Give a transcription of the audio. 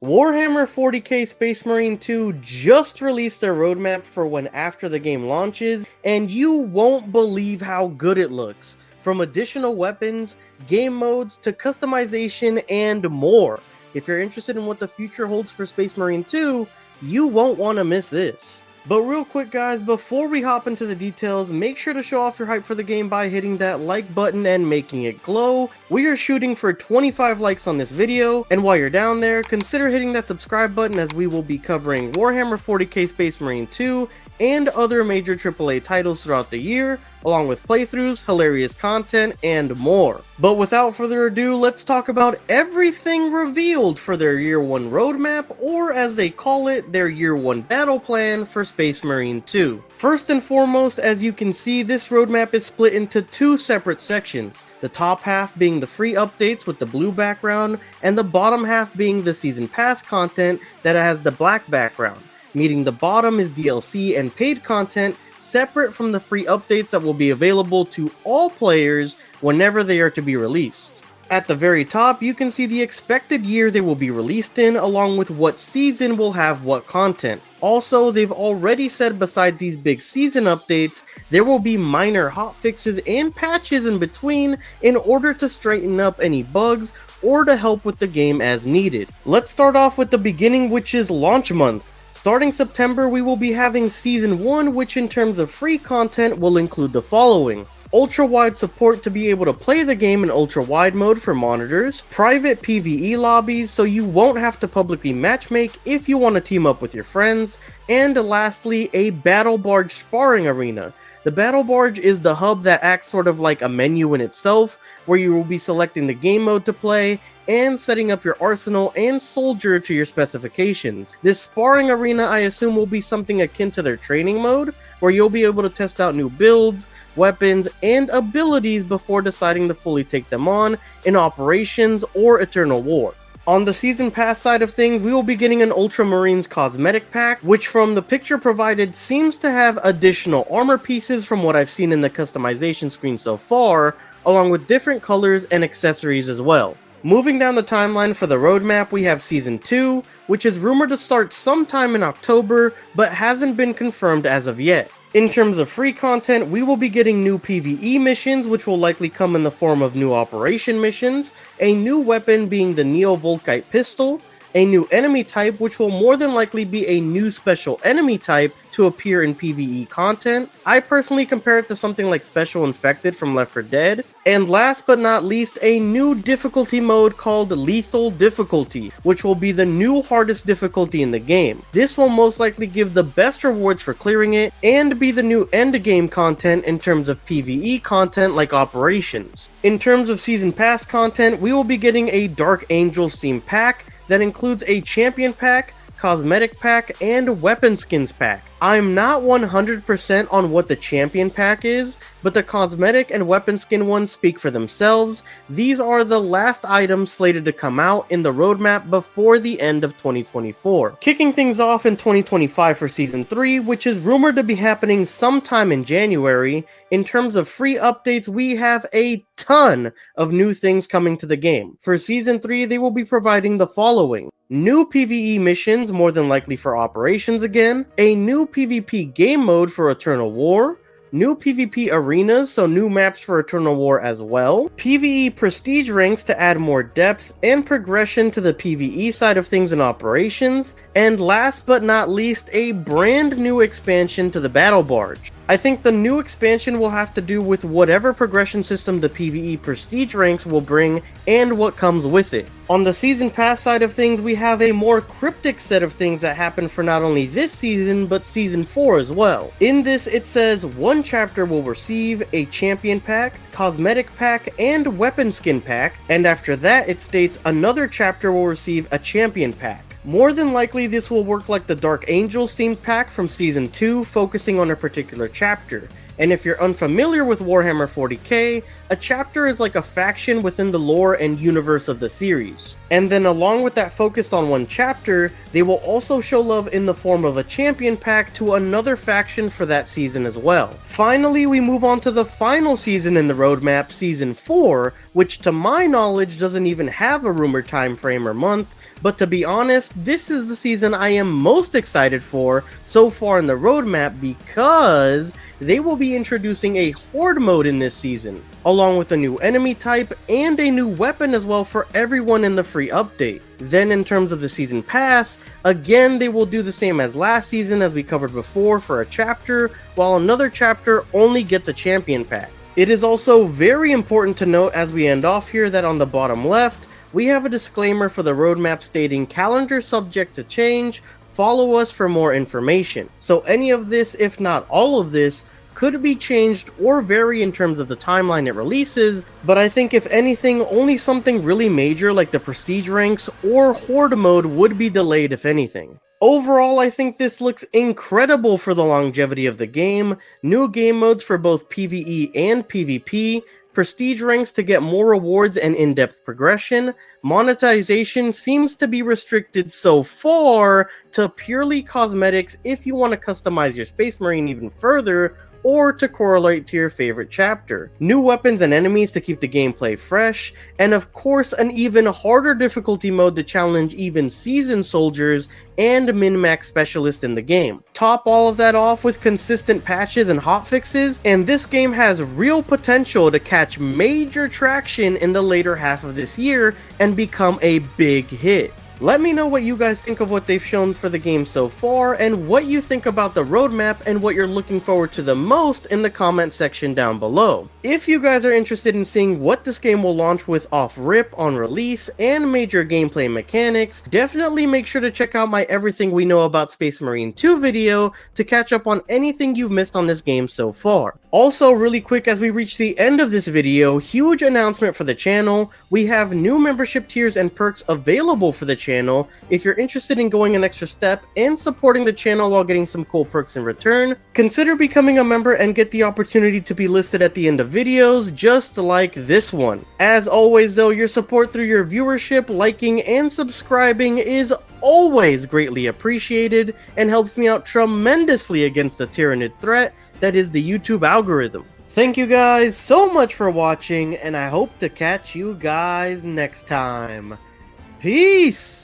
Warhammer 40k Space Marine 2 just released their roadmap for when after the game launches, and you won't believe how good it looks. From additional weapons, game modes, to customization, and more. If you're interested in what the future holds for Space Marine 2, you won't want to miss this. But real quick guys, before we hop into the details, make sure to show off your hype for the game by hitting that like button and making it glow. We are shooting for 25 likes on this video, and while you're down there, consider hitting that subscribe button as we will be covering Warhammer 40k Space Marine 2 and other major AAA titles throughout the year, along with playthroughs, hilarious content, and more. But without further ado, let's talk about everything revealed for their Year 1 roadmap, or as they call it, their Year 1 battle plan for Space Marine 2. First and foremost, as you can see, this roadmap is split into two separate sections. The top half being the free updates with the blue background, and the bottom half being the Season Pass content that has the black background. Meaning the bottom is DLC and paid content separate from the free updates that will be available to all players whenever they are to be released. At the very top, you can see the expected year they will be released in, along with what season will have what content. Also, they've already said besides these big season updates, there will be minor hotfixes and patches in between in order to straighten up any bugs or to help with the game as needed. Let's start off with the beginning, which is launch month. Starting September, we will be having Season 1, which in terms of free content will include the following. Ultra-wide support to be able to play the game in ultra-wide mode for monitors, private PvE lobbies so you won't have to publicly matchmake if you want to team up with your friends, and lastly, a battle barge sparring arena. The battle barge is the hub that acts sort of like a menu in itself, where you will be selecting the game mode to play, and setting up your arsenal and soldier to your specifications. This sparring arena I assume will be something akin to their training mode, where you'll be able to test out new builds, weapons, and abilities before deciding to fully take them on in Operations or Eternal War. On the Season Pass side of things, we will be getting an Ultramarines cosmetic pack, which from the picture provided seems to have additional armor pieces from what I've seen in the customization screen so far, along with different colors and accessories as well. Moving down the timeline for the roadmap, we have Season 2, which is rumored to start sometime in October, but hasn't been confirmed as of yet. In terms of free content, we will be getting new PvE missions, which will likely come in the form of new operation missions, a new weapon being the Neo-Volkite pistol, a new enemy type, which will more than likely be a new special enemy type to appear in PvE content. I personally compare it to something like Special Infected from Left 4 Dead. And last but not least, a new difficulty mode called Lethal Difficulty, which will be the new hardest difficulty in the game. This will most likely give the best rewards for clearing it, and be the new endgame content in terms of PvE content like Operations. In terms of Season Pass content, we will be getting a Dark Angels themed pack that includes a champion pack, cosmetic pack, and weapon skins pack. I'm not 100% on what the champion pack is, but the cosmetic and weapon skin ones speak for themselves. These are the last items slated to come out in the roadmap before the end of 2024. Kicking things off in 2025 for Season 3, which is rumored to be happening sometime in January. In terms of free updates, we have a ton of new things coming to the game. For Season 3, they will be providing the following. New PvE missions, more than likely for Operations again, a new PvP game mode for Eternal War, new PvP arenas, so new maps for Eternal War as well, PvE prestige ranks to add more depth and progression to the PvE side of things in Operations, and last but not least, a brand new expansion to the Battle Barge. I think the new expansion will have to do with whatever progression system the PvE prestige ranks will bring and what comes with it. On the Season Pass side of things, we have a more cryptic set of things that happen for not only this season, but Season 4 as well. In this, it says one chapter will receive a champion pack, cosmetic pack, and weapon skin pack, and after that it states another chapter will receive a champion pack. More than likely, this will work like the Dark Angels themed pack from Season 2, focusing on a particular chapter. And if you're unfamiliar with Warhammer 40k, a chapter is like a faction within the lore and universe of the series. And then along with that focused on one chapter, they will also show love in the form of a champion pack to another faction for that season as well. Finally, we move on to the final season in the roadmap, Season 4, which to my knowledge doesn't even have a rumored time frame or month, but to be honest, this is the season I am most excited for so far in the roadmap because they will be introducing a horde mode in this season, along with a new enemy type and a new weapon as well for everyone in the free update. Then in terms of the season pass, again they will do the same as last season as we covered before for a chapter, while another chapter only gets a champion pack. It is also very important to note as we end off here that on the bottom left, we have a disclaimer for the roadmap stating calendar subject to change, follow us for more information. So any of this, if not all of this, could be changed or vary in terms of the timeline it releases, but I think if anything, only something really major like the prestige ranks or horde mode would be delayed if anything. Overall, I think this looks incredible for the longevity of the game, new game modes for both PvE and PvP, prestige ranks to get more rewards and in-depth progression, monetization seems to be restricted so far to purely cosmetics if you want to customize your Space Marine even further, or to correlate to your favorite chapter. New weapons and enemies to keep the gameplay fresh, and of course an even harder difficulty mode to challenge even seasoned soldiers and min-max specialists in the game. Top all of that off with consistent patches and hotfixes, and this game has real potential to catch major traction in the later half of this year and become a big hit. Let me know what you guys think of what they've shown for the game so far, and what you think about the roadmap and what you're looking forward to the most in the comment section down below. If you guys are interested in seeing what this game will launch with off-rip on release and major gameplay mechanics, definitely make sure to check out my Everything We Know About Space Marine 2 video to catch up on anything you've missed on this game so far. Also, really quick as we reach the end of this video, huge announcement for the channel. We have new membership tiers and perks available for the channel. If you're interested in going an extra step and supporting the channel while getting some cool perks in return, consider becoming a member and get the opportunity to be listed at the end of videos just like this one. As always though, your support through your viewership, liking, and subscribing is always greatly appreciated and helps me out tremendously against the tyrannid threat that is the YouTube algorithm. Thank you guys so much for watching, and I hope to catch you guys next time. Peace!